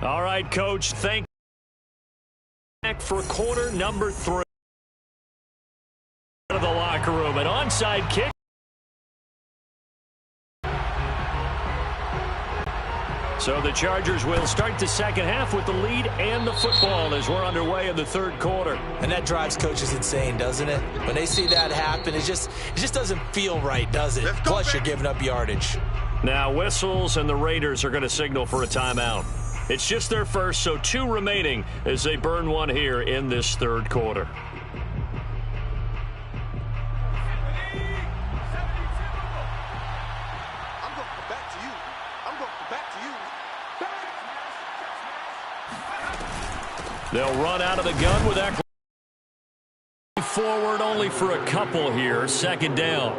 All right, Coach, thank you for quarter number 3. Out of the locker room, an onside kick. So the Chargers will start the second half with the lead and the football as we're underway in the third quarter. And that drives coaches insane, doesn't it? When they see that happen, it just doesn't feel right, does it? Plus, you're giving up yardage. Now whistles, and the Raiders are going to signal for a timeout. It's just their first, so 2 remaining as they burn one here in this third quarter. They'll run out of the gun with Ekeler. Forward only for a couple here. Second down.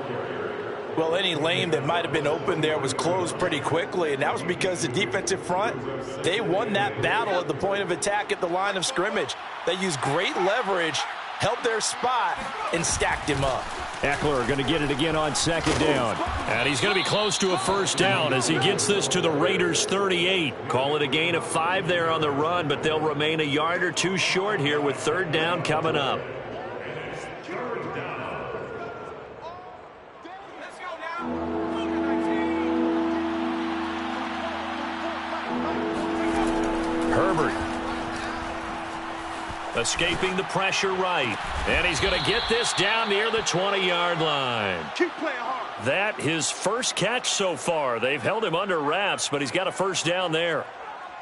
Well, any lane that might have been open there was closed pretty quickly, and that was because the defensive front, they won that battle at the point of attack at the line of scrimmage. They used great leverage, held their spot, and stacked him up. Ekeler going to get it again on second down. And he's going to be close to a first down as he gets this to the Raiders' 38. Call it a gain of 5 there on the run, but they'll remain a yard or 2 short here with third down coming up. Herbert. Escaping the pressure right. And he's going to get this down near the 20-yard line. Keep playing hard. That his first catch so far. They've held him under wraps, but he's got a first down there.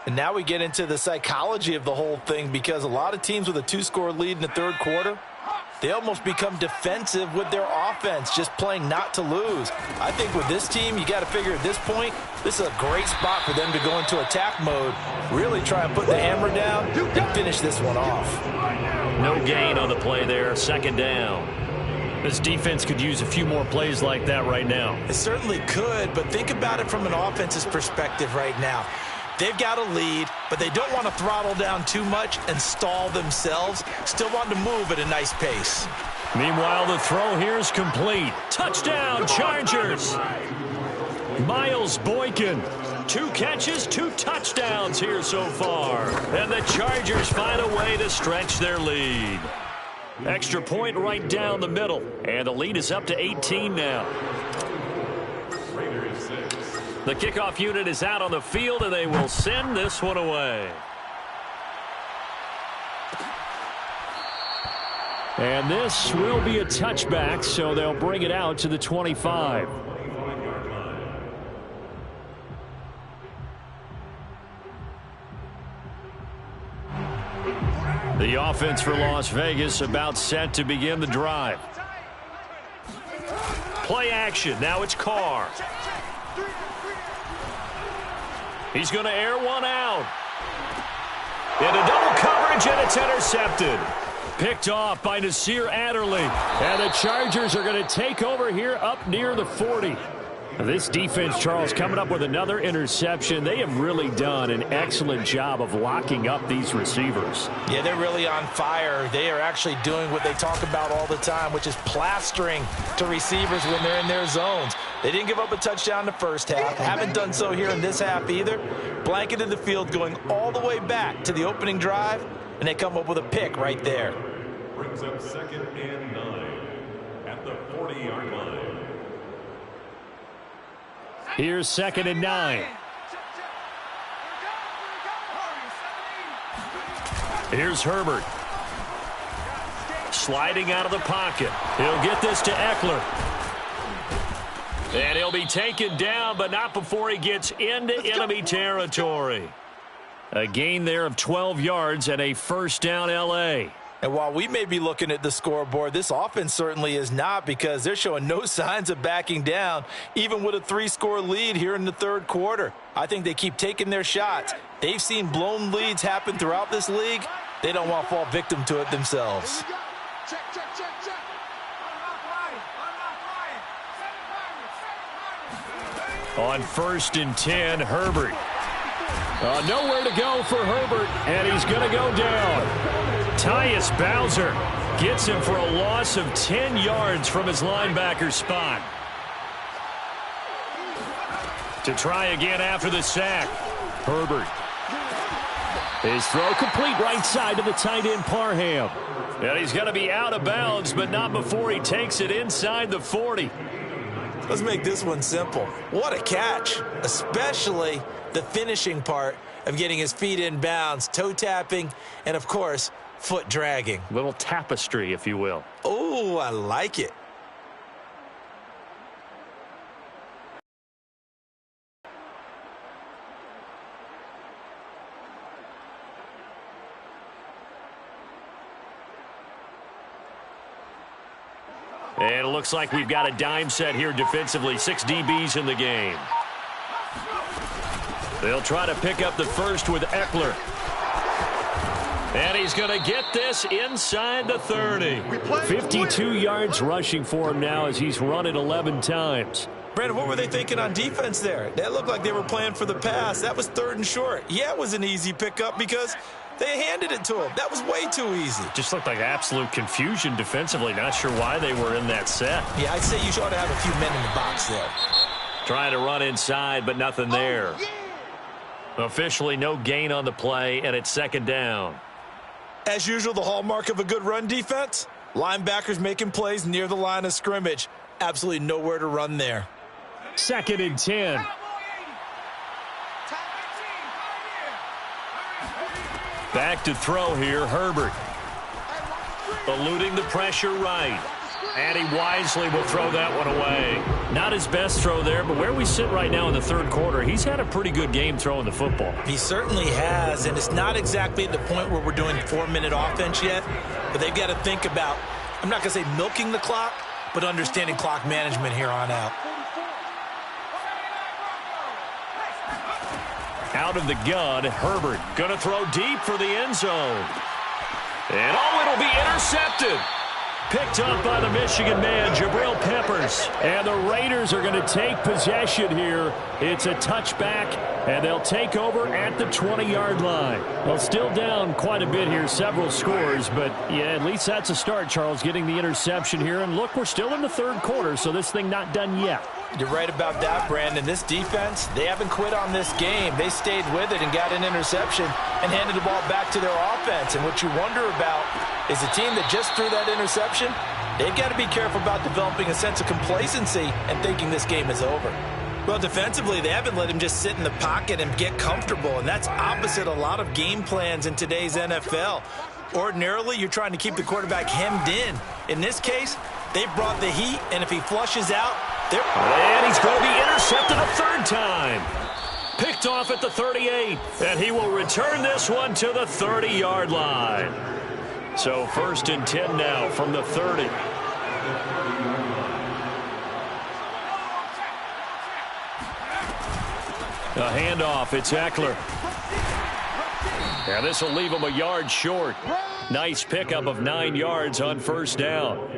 And now we get into the psychology of the whole thing, because a lot of teams with a 2-score lead in the third quarter, they almost become defensive with their offense, just playing not to lose. I think with this team, you got to figure at this point, this is a great spot for them to go into attack mode, really try and put the hammer down and finish this one off. No gain on the play there. Second down. This defense could use a few more plays like that right now. It certainly could, but think about it from an offense's perspective right now. They've got a lead, but they don't want to throttle down too much and stall themselves. Still want to move at a nice pace. Meanwhile, the throw here is complete. Touchdown, Chargers. Miles Boykin. 2 catches, 2 touchdowns here so far. And the Chargers find a way to stretch their lead. Extra point right down the middle. And the lead is up to 18 now. The kickoff unit is out on the field, and they will send this one away. And this will be a touchback, so they'll bring it out to the 25. The offense for Las Vegas about set to begin the drive. Play action. Now it's Carr. He's going to air one out. Into double coverage, and it's intercepted. Picked off by Nasir Adderley. And the Chargers are going to take over here up near the 40. This defense, Charles, coming up with another interception. They have really done an excellent job of locking up these receivers. Yeah, they're really on fire. They are actually doing what they talk about all the time, which is plastering to receivers when they're in their zones. They didn't give up a touchdown in the first half. Haven't done so here in this half either. Blanketed the field going all the way back to the opening drive, and they come up with a pick right there. Brings up 2nd and 9 at the 40-yard line. Here's 2nd and 9. Here's Herbert. Sliding out of the pocket. He'll get this to Ekeler. And he'll be taken down, but not before he gets into enemy territory. A gain there of 12 yards and a first down L.A. And while we may be looking at the scoreboard, this offense certainly is not, because they're showing no signs of backing down, even with a 3-score lead here in the third quarter. I think they keep taking their shots. They've seen blown leads happen throughout this league. They don't want to fall victim to it themselves. On 1st and 10, Herbert. Nowhere to go for Herbert, and he's going to go down. Tyus Bowser gets him for a loss of 10 yards from his linebacker spot. To try again after the sack. Herbert. His throw complete right side to the tight end, Parham. And he's going to be out of bounds, but not before he takes it inside the 40. Let's make this one simple. What a catch, especially the finishing part of getting his feet in bounds, toe tapping, and, of course, foot dragging. Little tapestry, if you will. Oh, I like it. And it looks like we've got a dime set here defensively. 6 DBs in the game. They'll try to pick up the first with Eckler. And he's going to get this inside the 30. 52 yards rushing for him now as he's run it 11 times. Brandon, what were they thinking on defense there? That looked like they were playing for the pass. That was 3rd and short. Yeah, it was an easy pickup because they handed it to him. That was way too easy. Just looked like absolute confusion defensively. Not sure why they were in that set. Yeah, I'd say you ought to have a few men in the box there. Trying to run inside, but nothing there. Officially no gain on the play, and it's 2nd down. As usual, the hallmark of a good run defense, linebackers making plays near the line of scrimmage. Absolutely nowhere to run there. 2nd and 10. Back to throw here, Herbert. Eluding the pressure right. And he wisely will throw that one away. Not his best throw there, but where we sit right now in the 3rd quarter, he's had a pretty good game throwing the football. He certainly has, and it's not exactly at the point where we're doing 4-minute offense yet, but they've got to think about, I'm not going to say milking the clock, but understanding clock management here on out. Out of the gun, Herbert going to throw deep for the end zone. And it'll be intercepted. Picked up by the Michigan man, Jabril Peppers. And the Raiders are going to take possession here. It's a touchback, and they'll take over at the 20-yard line. Well, still down quite a bit here, several scores, but yeah, at least that's a start, Charles, getting the interception here. And look, we're still in the 3rd quarter, so this thing not done yet. You're right about that, Brandon. This defense, they haven't quit on this game. They stayed with it and got an interception and handed the ball back to their offense. And what you wonder about is a team that just threw that interception, they've got to be careful about developing a sense of complacency and thinking this game is over. Well, defensively, they haven't let him just sit in the pocket and get comfortable, and that's opposite a lot of game plans in today's NFL. Ordinarily, you're trying to keep the quarterback hemmed in. In this case, they brought the heat, and if he flushes out, and he's going to be intercepted a 3rd time. Picked off at the 38, and he will return this one to the 30-yard line. So 1st and 10 now from the 30. A handoff, it's Eckler. And this will leave him a yard short. Nice pickup of 9 yards on 1st down.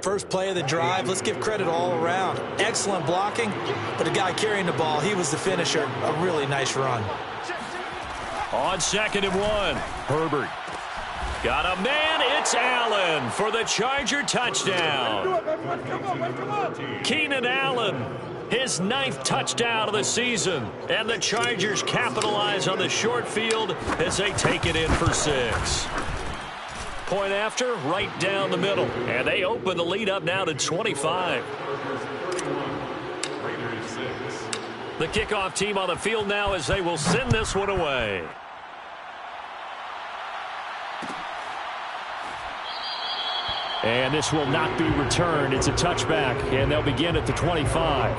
First play of the drive, let's give credit all around. Excellent blocking, but the guy carrying the ball, he was the finisher. A really nice run. On 2nd and 1, Herbert. Got a man, it's Allen for the Charger touchdown. Keenan Allen, his 9th touchdown of the season. And the Chargers capitalize on the short field as they take it in for 6. Point after, right down the middle. And they open the lead up now to 25. The kickoff team on the field now as they will send this one away. And this will not be returned. It's a touchback, and they'll begin at the 25.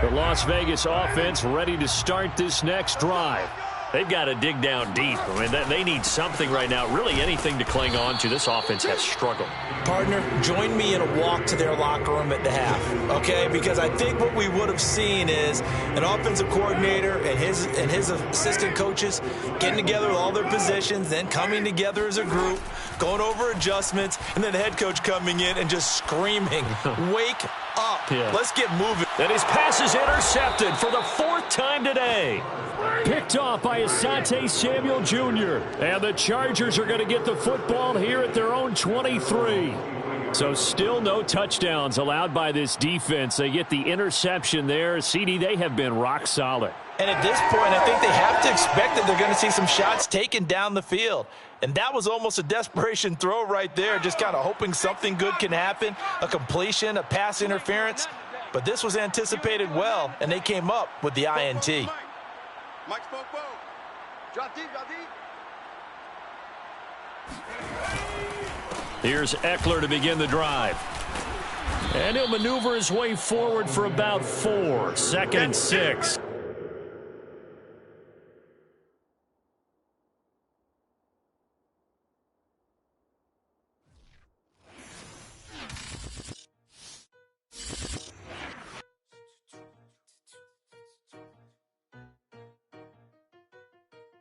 The Las Vegas offense ready to start this next drive. They've got to dig down deep. I mean, they need something right now, really anything to cling on to. This offense has struggled. Partner, join me in a walk to their locker room at the half, okay? Because I think what we would have seen is an offensive coordinator and his assistant coaches getting together with all their positions, then coming together as a group, going over adjustments, and then the head coach coming in and just screaming, wake up. Yeah. Let's get moving. And his pass is intercepted for the 4th time today. Picked off by Asante Samuel Jr. And the Chargers are going to get the football here at their own 23. So still no touchdowns allowed by this defense. They get the interception there. CD, they have been rock solid. And at this point, I think they have to expect that they're going to see some shots taken down the field. And that was almost a desperation throw right there, just kind of hoping something good can happen, a completion, a pass interference. But this was anticipated well, and they came up with the INT. Here's Eckler to begin the drive. And he'll maneuver his way forward for about 4. 2nd and 6.